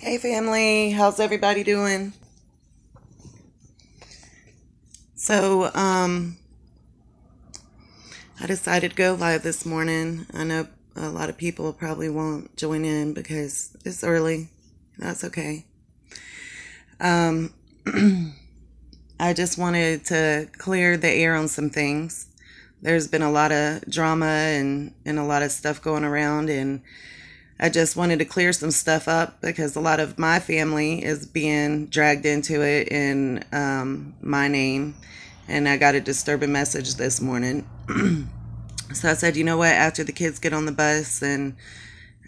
Hey family, how's everybody doing? So, I decided to go live this morning. I know a lot of people probably won't join in because it's early. That's okay. Um, I just wanted to clear the air on some things. There's been a lot of drama and a lot of stuff going around, and I just wanted to clear some stuff up because a lot of my family is being dragged into it in my name. And I got a disturbing message this morning. So I said, you know what? After the kids get on the bus and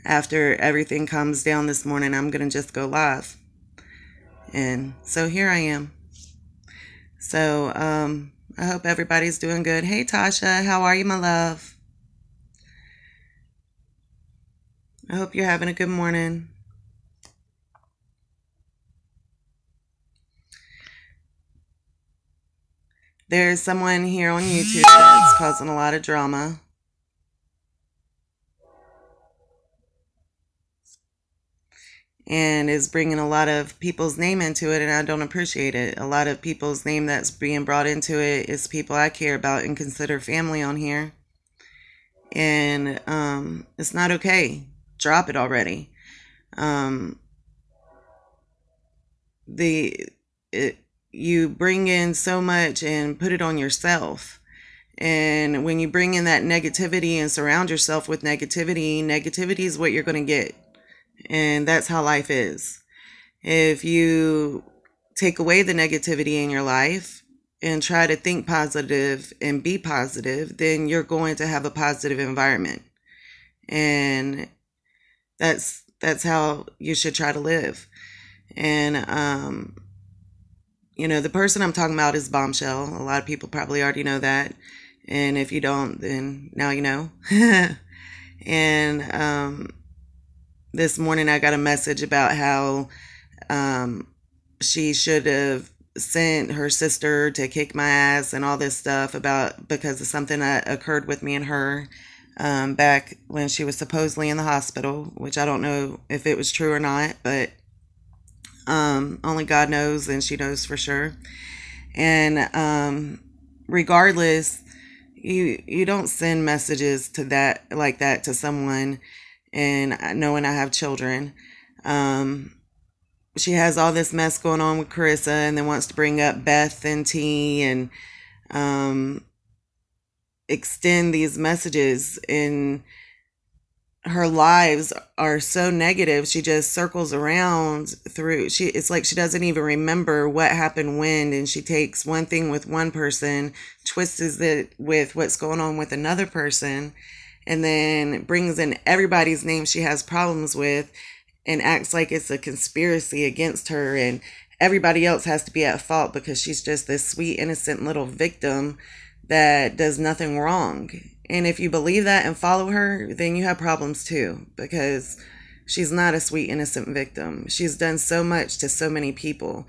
after everything calms down this morning, I'm going to just go live. And so here I am. So I hope everybody's doing good. Hey, Tasha, how are you, my love? I hope you're having a good morning. There's someone here on YouTube that's causing a lot of drama. And is bringing a lot of people's name into it, and I don't appreciate it. A lot of people's name that's being brought into it is people I care about and consider family on here. And it's not okay. Drop it already. You bring in so much and put it on yourself. And when you bring in that negativity and surround yourself with negativity is what you're going to get. And that's how life is. If you take away the negativity in your life and try to think positive and be positive, then you're going to have a positive environment. And that's how you should try to live. And the person I'm talking about is Bombshell. A lot of people probably already know that. And if you don't, then now you know. And this morning I got a message about how she should have sent her sister to kick my ass and all this stuff because of something that occurred with me and her back when she was supposedly in the hospital, which I don't know if it was true or not, but only God knows, and she knows for sure. And regardless, you don't send messages to that like that to someone. And knowing I have children, she has all this mess going on with Carissa, and then wants to bring up Beth and T and extend these messages. And her lives are so negative. She just circles around through. It's like she doesn't even remember what happened when, and she takes one thing with one person, twists it with what's going on with another person, and then brings in everybody's name she has problems with and acts like it's a conspiracy against her, and everybody else has to be at fault because she's just this sweet, innocent little victim that does nothing wrong. And if you believe that and follow her, then you have problems too, because she's not a sweet, innocent victim. She's done so much to so many people.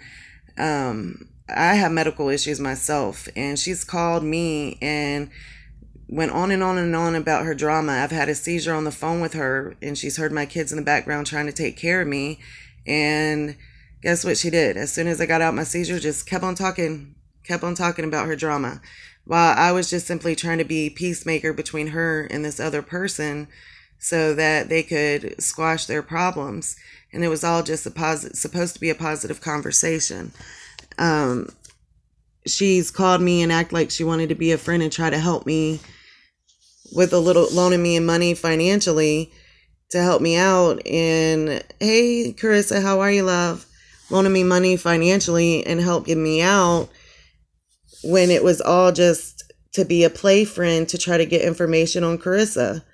I have medical issues myself, and she's called me and went on and on and on about her drama. I've had a seizure on the phone with her, and she's heard my kids in the background trying to take care of me. And guess what she did? As soon as I got out my seizure, just kept on talking about her drama, while I was just simply trying to be peacemaker between her and this other person so that they could squash their problems. And it was all just supposed to be a positive conversation. She's called me and act like she wanted to be a friend and try to help me with a little, loaning me money financially to help me out. And hey, Carissa, how are you, love? Loaning me money financially and helping me out, when it was all just to be a play friend to try to get information on Carissa.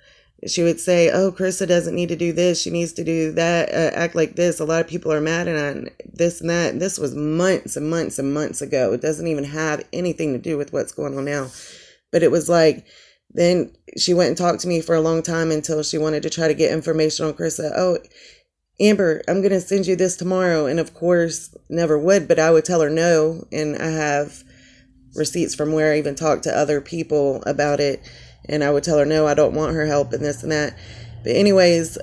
She would say, oh, Carissa doesn't need to do this. She needs to do that, act like this. A lot of people are mad and this and that. This was months and months and months ago. It doesn't even have anything to do with what's going on now. But it was like, then she went and talked to me for a long time until she wanted to try to get information on Carissa. Oh, Amber, I'm going to send you this tomorrow. And of course, never would, but I would tell her no. And I have receipts from where I even talked to other people about it, and I would tell her no, I don't want her help and this and that. But anyways,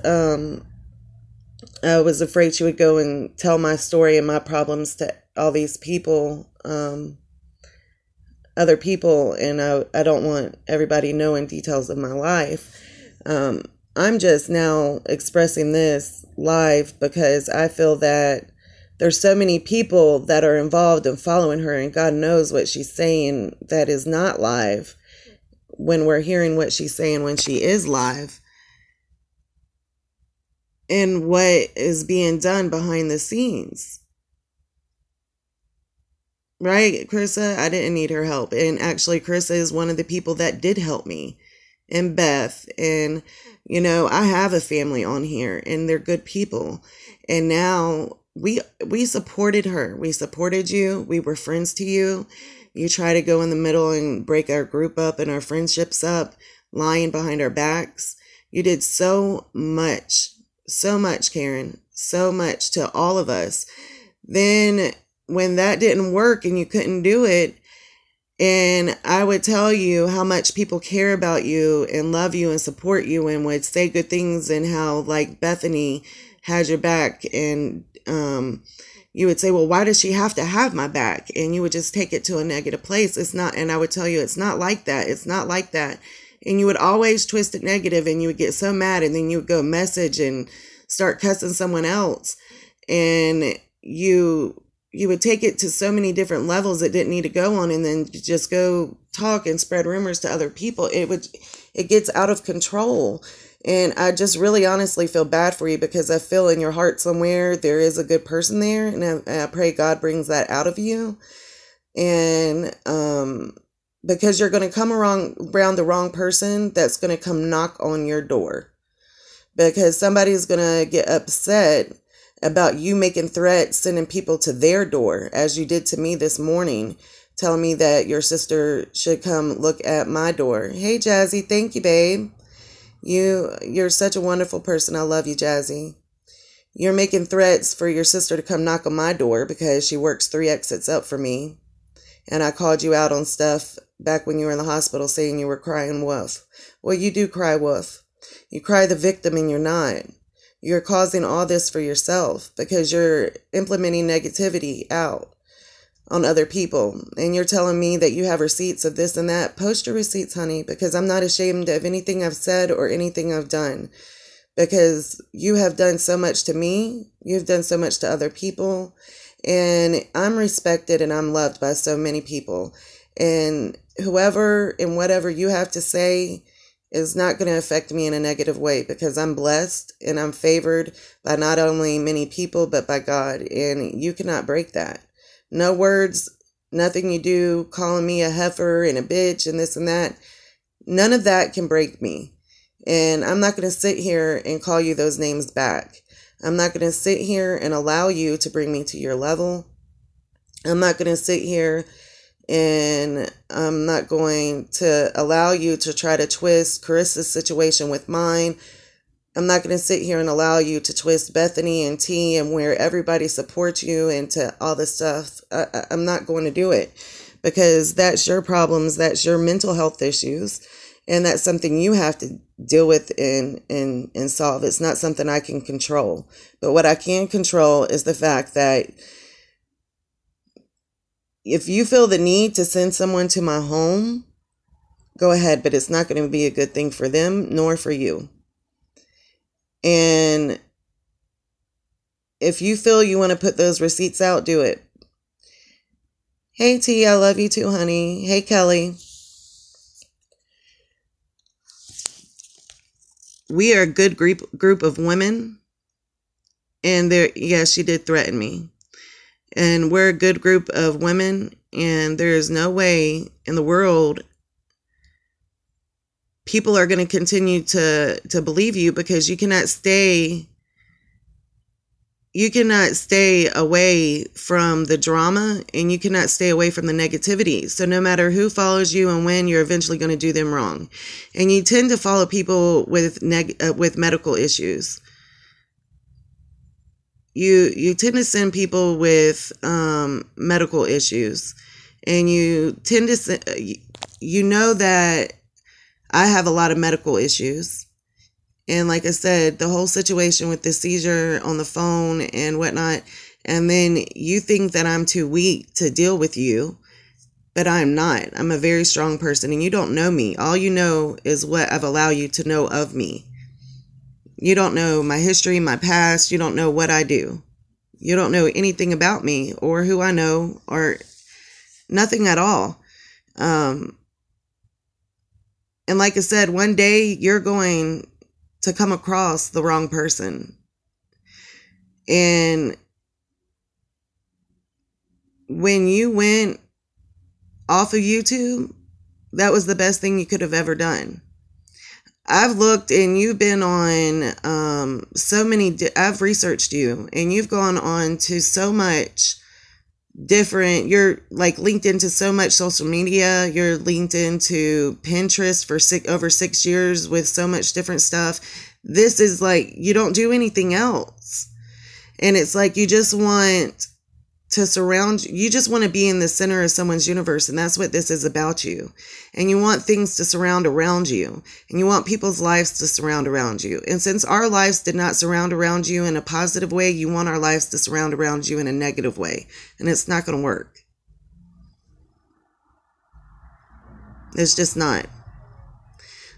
I was afraid she would go and tell my story and my problems to all these people, other people, and I don't want everybody knowing details of my life. I'm just now expressing this live because I feel that there's so many people that are involved in following her, and God knows what she's saying that is not live when we're hearing what she's saying when she is live, and what is being done behind the scenes. Right, Carissa? I didn't need her help. And actually, Carissa is one of the people that did help me. And Beth. And, I have a family on here. And they're good people. And now we supported her. We supported you. We were friends to you. You try to go in the middle and break our group up and our friendships up, lying behind our backs. You did so much, Karen. So much to all of us. Then when that didn't work and you couldn't do it, and I would tell you how much people care about you and love you and support you and would say good things, and how like Bethany had your back, and you would say, well, why does she have to have my back? And you would just take it to a negative place. It's not, and I would tell you, it's not like that. It's not like that. And you would always twist it negative, and you would get so mad, and then you would go message and start cussing someone else, and you would take it to so many different levels it didn't need to go on, and then just go talk and spread rumors to other people. It gets out of control. And I just really honestly feel bad for you, because I feel in your heart somewhere there is a good person there, and I pray God brings that out of you. And because you're going to come around the wrong person that's going to come knock on your door, because somebody's going to get upset about you making threats, sending people to their door, as you did to me this morning, telling me that your sister should come look at my door. Hey, Jazzy, thank you, babe. You're such a wonderful person. I love you, Jazzy. You're making threats for your sister to come knock on my door because she works 3 exits up for me. And I called you out on stuff back when you were in the hospital, saying you were crying wolf. Well, you do cry wolf. You cry the victim, and you're not. You're causing all this for yourself because you're implementing negativity out on other people. And you're telling me that you have receipts of this and that. Post your receipts, honey, because I'm not ashamed of anything I've said or anything I've done, because you have done so much to me. You've done so much to other people, and I'm respected and I'm loved by so many people. And whoever and whatever you have to say is not going to affect me in a negative way, because I'm blessed and I'm favored by not only many people, but by God. And you cannot break that. No words, nothing you do, calling me a heifer and a bitch and this and that. None of that can break me. And I'm not going to sit here and call you those names back. I'm not going to sit here and allow you to bring me to your level. I'm not going to sit here and I'm not going to allow you to try to twist Carissa's situation with mine. I'm not going to sit here and allow you to twist Bethany and T and where everybody supports you into all this stuff. I'm not going to do it, because that's your problems. That's your mental health issues. And that's something you have to deal with and solve. It's not something I can control. But what I can control is the fact that if you feel the need to send someone to my home, go ahead, but it's not going to be a good thing for them nor for you. And if you feel you want to put those receipts out, do it. Hey, T, I love you too, honey. Hey, Kelly. We are a good group of women. And she did threaten me. And we're a good group of women, and there is no way in the world people are going to continue to believe you, because you cannot stay away from the drama, and you cannot stay away from the negativity. So no matter who follows you and when, you're eventually going to do them wrong. And you tend to follow people with medical issues. You tend to send people with medical issues, and you tend to that I have a lot of medical issues, And like I said, the whole situation with the seizure on the phone and whatnot, and then you think that I'm too weak to deal with you, but I'm not. I'm a very strong person, and you don't know me. All you know is what I've allowed you to know of me. You don't know my history, my past. You don't know what I do. You don't know anything about me or who I know or nothing at all. And like I said, one day you're going to come across the wrong person. And when you went off of YouTube, that was the best thing you could have ever done. I've looked, and you've been on so many, I've researched you, and you've gone on to so much different, you're like linked into so much social media. You're linked into Pinterest for over 6 years with so much different stuff. This is like, you don't do anything else. And it's like, you just want to you just want to be in the center of someone's universe. And that's what this is about you. And you want things to surround around you, and you want people's lives to surround around you. And since our lives did not surround around you in a positive way, you want our lives to surround around you in a negative way. And it's not going to work. It's just not.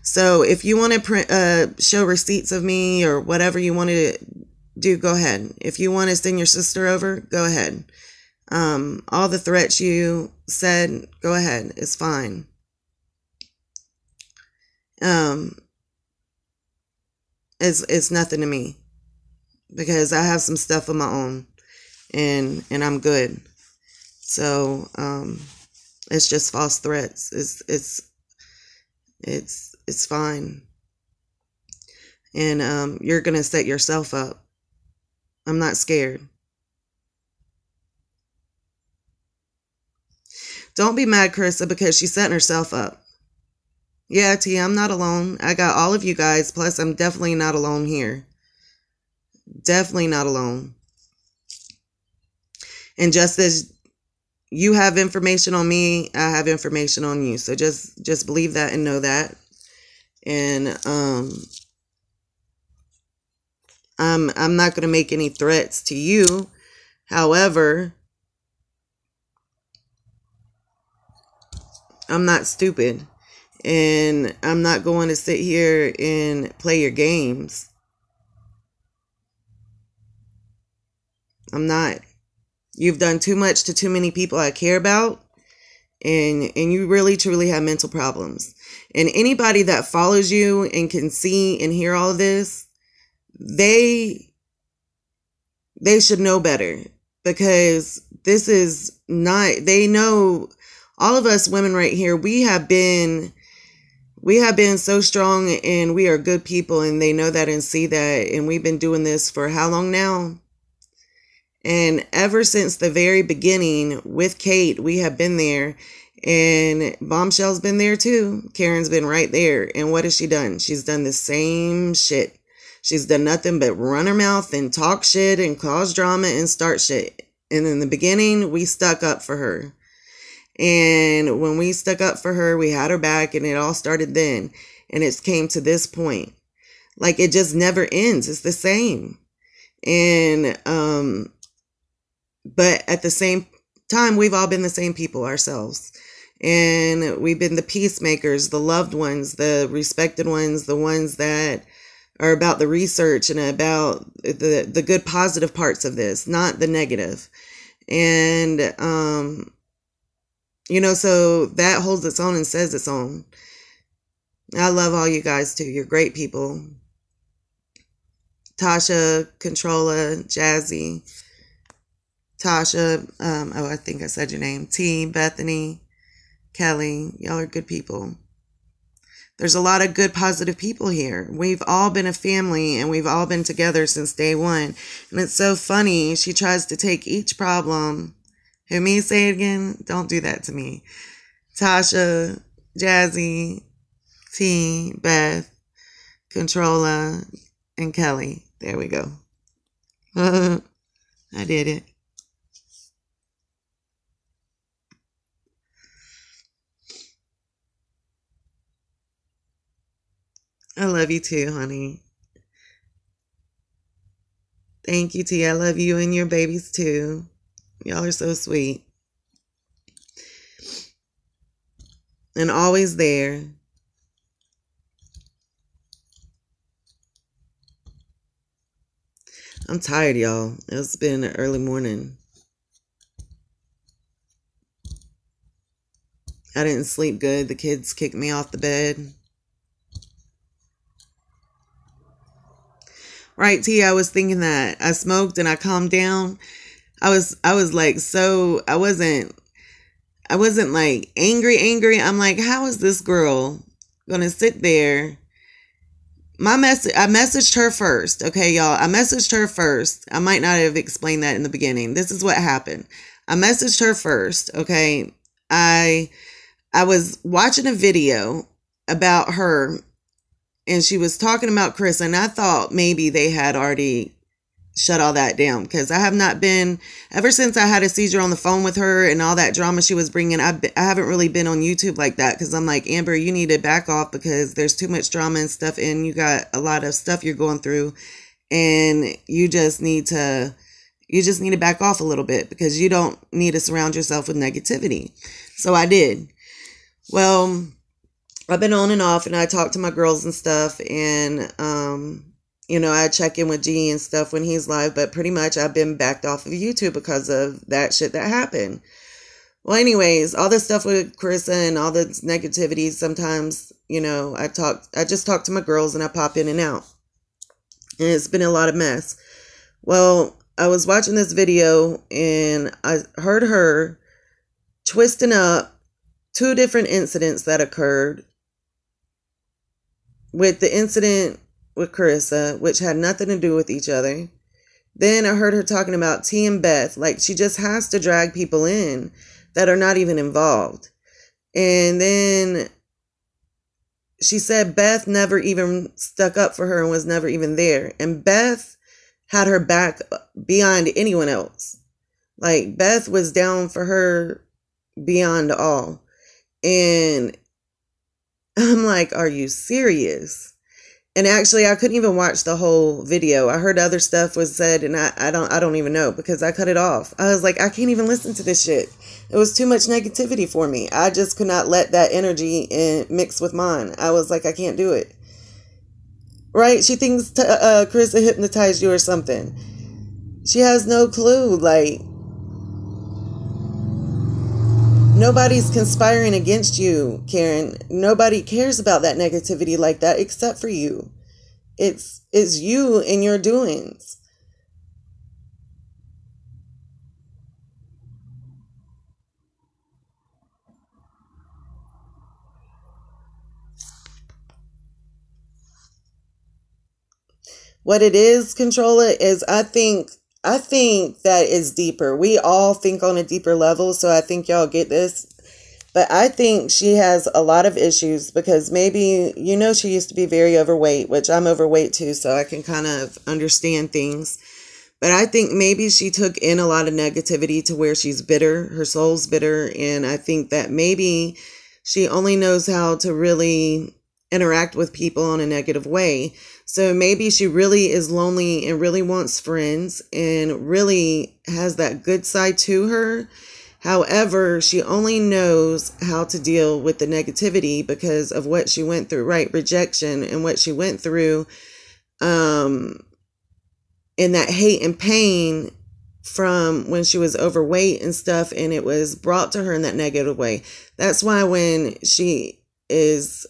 So if you want to show receipts of me or whatever you want to do, go ahead. If you want to send your sister over, go ahead. All the threats you said, go ahead. It's fine. It's nothing to me, because I have some stuff of my own, and I'm good. So, it's just false threats. It's fine. And, you're going to set yourself up. I'm not scared. Don't be mad, Carissa, because she's setting herself up. Yeah, T, I'm not alone. I got all of you guys, plus I'm definitely not alone here. Definitely not alone. And just as you have information on me, I have information on you. So just believe that and know that. And I'm not going to make any threats to you. However, I'm not stupid, and I'm not going to sit here and play your games. I'm not. You've done too much to too many people I care about, and you really truly have mental problems. And anybody that follows you and can see and hear all of this, they should know better, because this is not, they know, all of us women right here, we have been so strong, and we are good people, and they know that and see that. And we've been doing this for how long now? And ever since the very beginning with Kate, we have been there, and Bombshell's been there too. Karen's been right there. And what has she done? She's done the same shit. She's done nothing but run her mouth and talk shit and cause drama and start shit. And in the beginning, we stuck up for her. And when we stuck up for her, we had her back, and it all started then. And it came to this point. Like, it just never ends. It's the same. And, but at the same time, we've all been the same people ourselves. And we've been the peacemakers, the loved ones, the respected ones, the ones that are about the research and about the good positive parts of this, not the negative. And, you know, so that holds its own and says its own. I love all you guys too. You're great people. Tasha, Controlla, Jazzy, Tasha, oh, I think I said your name. T, Bethany, Kelly, y'all are good people. There's a lot of good, positive people here. We've all been a family, and we've all been together since day one. And it's so funny. She tries to take each problem. Hear me say it again? Don't do that to me. Tasha, Jazzy, T, Beth, Controlla, and Kelly. There we go. I did it. I love you too, honey. Thank you, T. I love you and your babies too. Y'all are so sweet. And always there. I'm tired, y'all. It's been an early morning. I didn't sleep good. The kids kicked me off the bed. Right, T, I was thinking that. I smoked and I calmed down. I was like, so I wasn't like angry. I'm like, how is this girl gonna sit there? I messaged her first. Okay, y'all. I messaged her first. I might not have explained that in the beginning. This is what happened. I messaged her first. Okay. I was watching a video about her and she was talking about Chris, and I thought maybe they had already shut all that down, because I have not been, ever since I had a seizure on the phone with her and all that drama she was bringing, I haven't really been on YouTube like that, because I'm like, Amber, you need to back off because there's too much drama and stuff, and you got a lot of stuff you're going through, and you just need to back off a little bit, because you don't need to surround yourself with negativity. So I did. Well, I've been on and off, and I talk to my girls and stuff, and I check in with G and stuff when he's live, but pretty much I've been backed off of YouTube because of that shit that happened. Well, anyways, all this stuff with Carissa and all this negativity, sometimes, I just talk to my girls and I pop in and out. And it's been a lot of mess. Well, I was watching this video and I heard her twisting up 2 different incidents that occurred. With the incident with Carissa, which had nothing to do with each other. Then I heard her talking about T and Beth, like she just has to drag people in that are not even involved. And then she said Beth never even stuck up for her and was never even there. And Beth had her back beyond anyone else. Like Beth was down for her beyond all. And I'm like, are you serious? And actually, I couldn't even watch the whole video. I heard other stuff was said, and I don't even know, because I cut it off. I was like, I can't even listen to this shit. It was too much negativity for me. I just could not let that energy mix with mine. I was like, I can't do it. Right? She thinks Carissa hypnotized you or something. She has no clue. Like, nobody's conspiring against you, Karen. Nobody cares about that negativity like that except for you. It's you and your doings. What it is, Controller, is I think that is deeper. We all think on a deeper level, so I think y'all get this. But I think she has a lot of issues because maybe, she used to be very overweight, which I'm overweight too, so I can kind of understand things. But I think maybe she took in a lot of negativity to where she's bitter, her soul's bitter, and I think that maybe she only knows how to really interact with people in a negative way. So maybe she really is lonely and really wants friends and really has that good side to her. However, she only knows how to deal with the negativity because of what she went through, right? Rejection and what she went through, and that hate and pain from when she was overweight and stuff, and it was brought to her in that negative way. That's why when she is,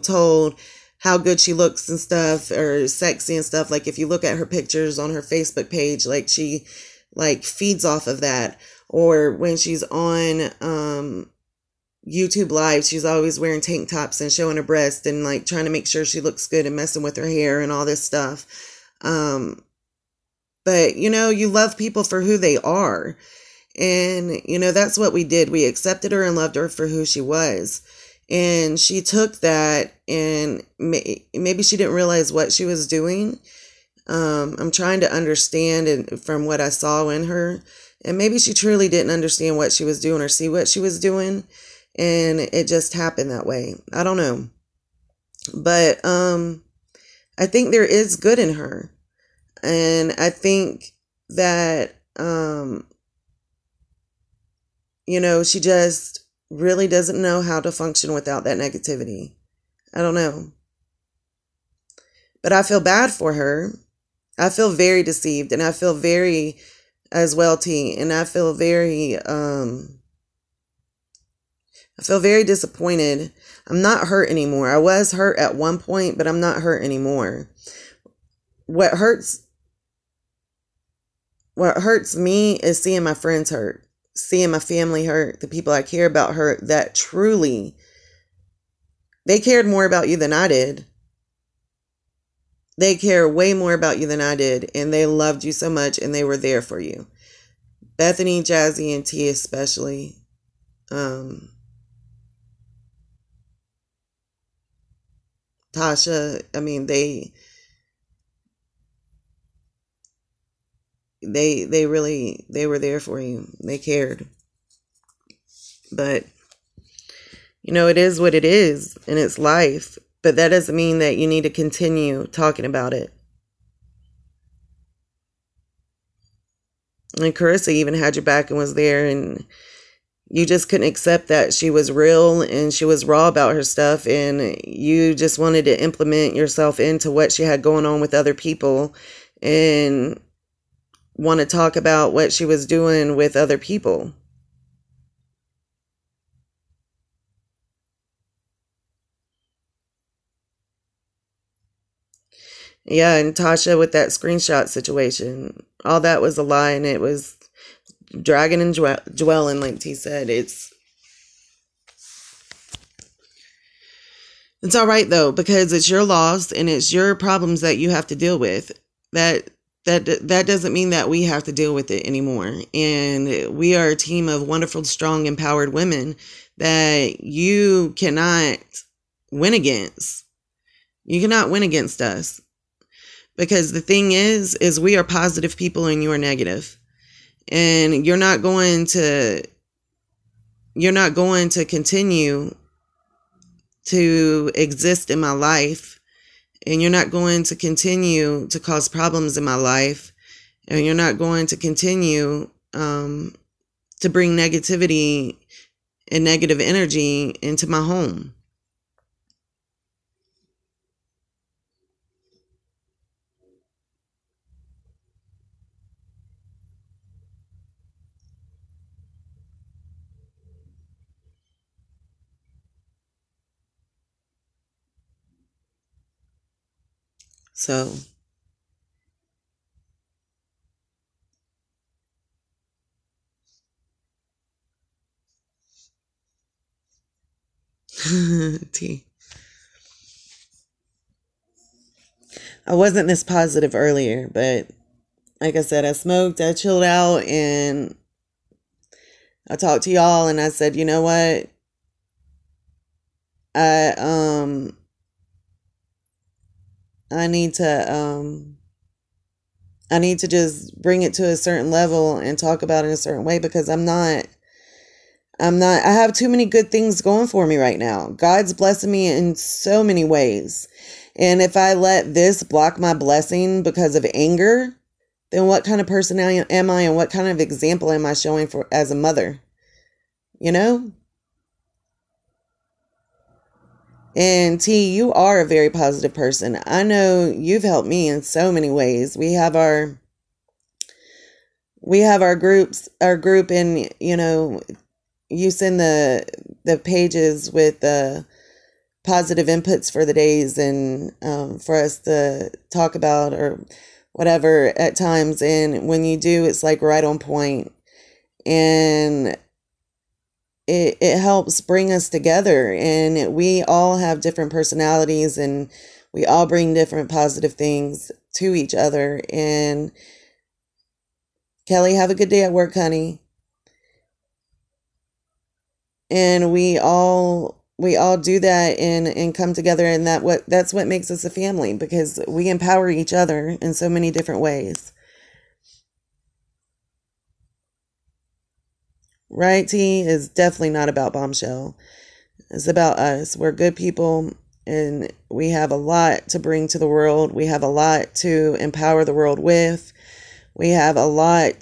told how good she looks and stuff, or sexy and stuff, like if you look at her pictures on her Facebook page, like she feeds off of that. Or when she's on YouTube Live, she's always wearing tank tops and showing her breast and like trying to make sure she looks good and messing with her hair and all this stuff. But you love people for who they are. And that's what we did. We accepted her and loved her for who she was. And she took that, and maybe she didn't realize what she was doing. I'm trying to understand, and from what I saw in her, and maybe she truly didn't understand what she was doing or see what she was doing, and it just happened that way. I don't know. But I think there is good in her. And I think that, she just really doesn't know how to function without that negativity. I don't know. But I feel bad for her. I feel very deceived, and I feel very, as well, T, and I feel very disappointed. I'm not hurt anymore. I was hurt at one point, but I'm not hurt anymore. What hurts me is seeing my friends hurt, seeing my family hurt, the people I care about hurt, that truly, they cared more about you than I did. They care way more about you than I did, and they loved you so much, and they were there for you. Bethany, Jazzy, and T especially. Tasha, I mean, they really, they were there for you. They cared. But, it is what it is, and it's life. But that doesn't mean that you need to continue talking about it. And Carissa even had your back and was there, and you just couldn't accept that she was real and she was raw about her stuff, and you just wanted to implement yourself into what she had going on with other people and want to talk about what she was doing with other people. Yeah, and Tasha with that screenshot situation, all that was a lie, and it was dragging and dwelling, like T said. It's all right though, because it's your loss and it's your problems that you have to deal with. That doesn't mean that we have to deal with it anymore. And we are a team of wonderful, strong, empowered women that you cannot win against. You cannot win against us. Because the thing is we are positive people and you are negative. And you're not going to continue to exist in my life, and you're not going to continue to cause problems in my life, and you're not going to continue to bring negativity and negative energy into my home. So T. I wasn't this positive earlier, but like I said, I smoked, I chilled out, and I talked to y'all, and I said, you know what? I need to just bring it to a certain level and talk about it in a certain way, because I have too many good things going for me right now. God's blessing me in so many ways. And if I let this block my blessing because of anger, then what kind of person am I, and what kind of example am I showing for as a mother? And T, you are a very positive person. I know you've helped me in so many ways. We have our group, and you send the pages with the positive inputs for the days, and for us to talk about or whatever at times. And when you do, it's like right on point, and it helps bring us together. And we all have different personalities, and we all bring different positive things to each other. And Kelly, have a good day at work, honey. And we all do that and come together, and that's what makes us a family, because we empower each other in so many different ways. Right, T? Is definitely not about Bombshell. It's about us. We're good people, and we have a lot to bring to the world. We have a lot to empower the world with. We have a lot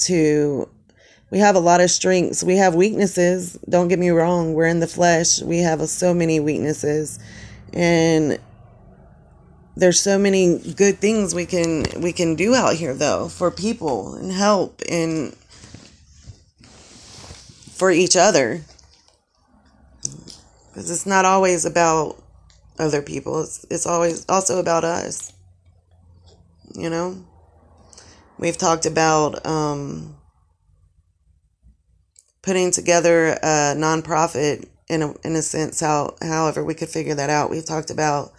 of strengths. We have weaknesses. Don't get me wrong. We're in the flesh. We have so many weaknesses, and there's so many good things we can do out here though, for people and help and for each other. Because it's not always about other people. It's always also about us. You know? We've talked about putting together a nonprofit in a sense, however we could figure that out. We've talked about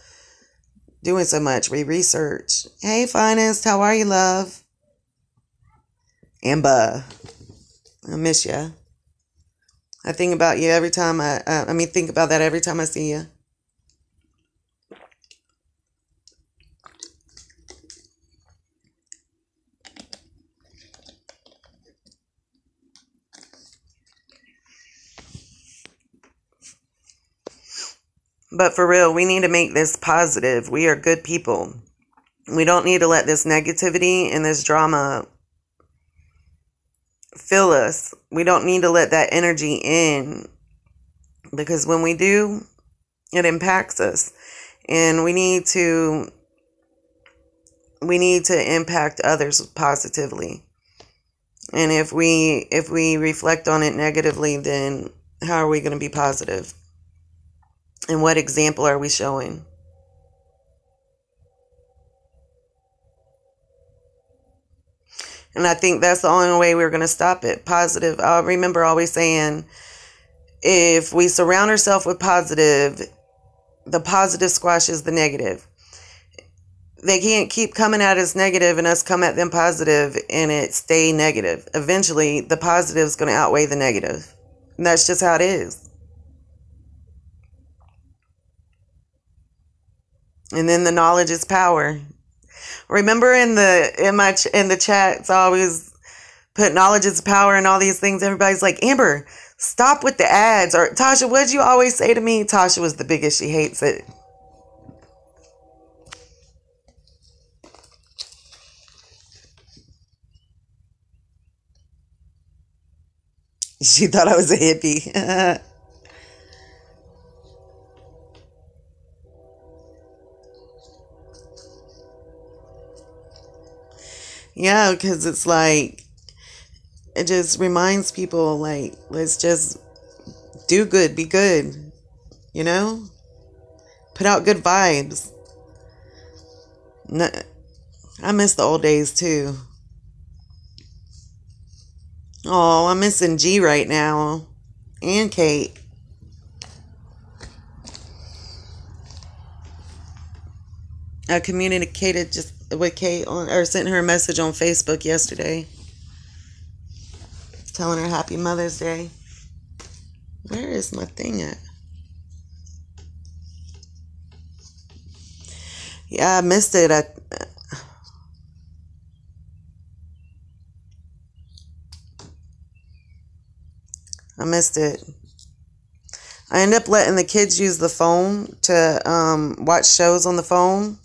doing so much. We research. Hey, Finest, how are you, love? Amber, I miss ya. I think about you every time think about that every time I see you. But for real, we need to make this positive. We are good people. We don't need to let this negativity and this drama fill us. We don't need to let that energy in, because when we do, it impacts us, and we need to impact others positively. And if we reflect on it negatively, then how are we going to be positive? And what example are we showing? And I think that's the only way we're going to stop it. Positive. I remember always saying, if we surround ourselves with positive, the positive squashes the negative. They can't keep coming at us negative and us come at them positive and it stay negative. Eventually, the positive is going to outweigh the negative. And that's just how it is. And then the knowledge is power. Remember in the chats, I always put knowledge is power and all these things. Everybody's like, Amber, stop with the ads. Or Tasha, what did you always say to me? Tasha was the biggest. She hates it. She thought I was a hippie. Yeah, because it's like, it just reminds people, like, let's just do good, be good, you know? Put out good vibes. No, I miss the old days, too. Oh, I'm missing G right now. And Kate. I communicated just with Kate or sent her a message on Facebook yesterday, telling her Happy Mother's Day. Where is my thing at? Yeah, I missed it. I missed it. I end up letting the kids use the phone to watch shows on the phone.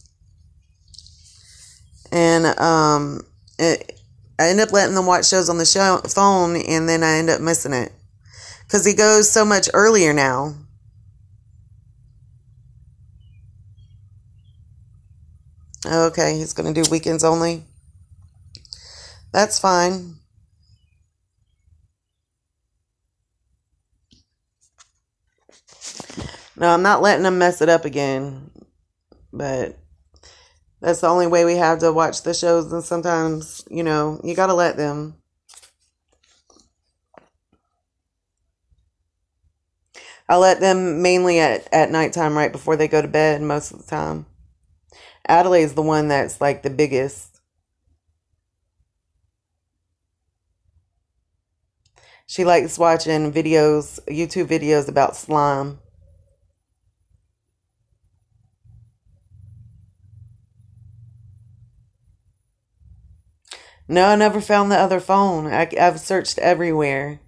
And I end up letting them watch shows on the phone, and then I end up missing it. Because he goes so much earlier now. Okay, he's going to do weekends only. That's fine. No, I'm not letting him mess it up again. But that's the only way we have to watch the shows. And sometimes, you know, you got to let them. I let them mainly at nighttime, right before they go to bed most of the time. Adelaide's the one that's like the biggest. She likes watching YouTube videos about slime. No, I never found the other phone. I've searched everywhere.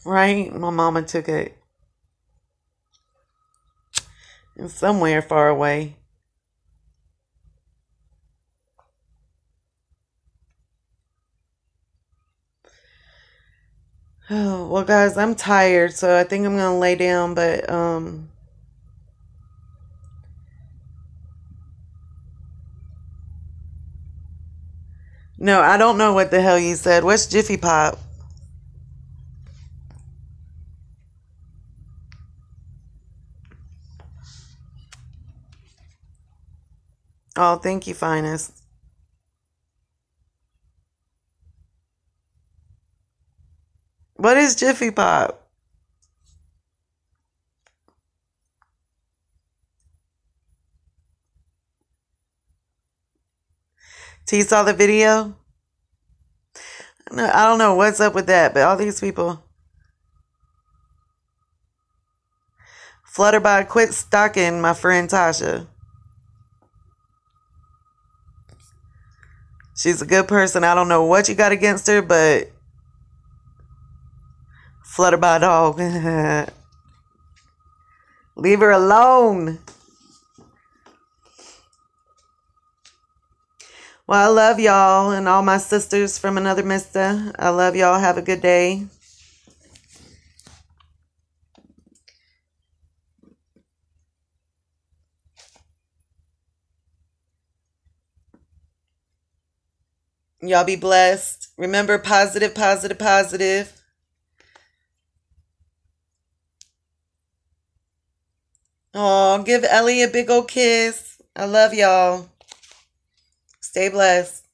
Right? My mama took it somewhere far away. Oh, well, guys, I'm tired, so I think I'm gonna lay down, but no, I don't know what the hell you said. What's Jiffy Pop? Oh, thank you, finest. What is Jiffy Pop? T saw the video? No, I don't know what's up with that, but all these people. Flutterby, quit stalking my friend Tasha. She's a good person. I don't know what you got against her, but Flutterby dog. Leave her alone. Well, I love y'all and all my sisters from another mister. I love y'all. Have a good day. Y'all be blessed. Remember, positive, positive, positive. Oh, give Ellie a big old kiss. I love y'all. Stay blessed.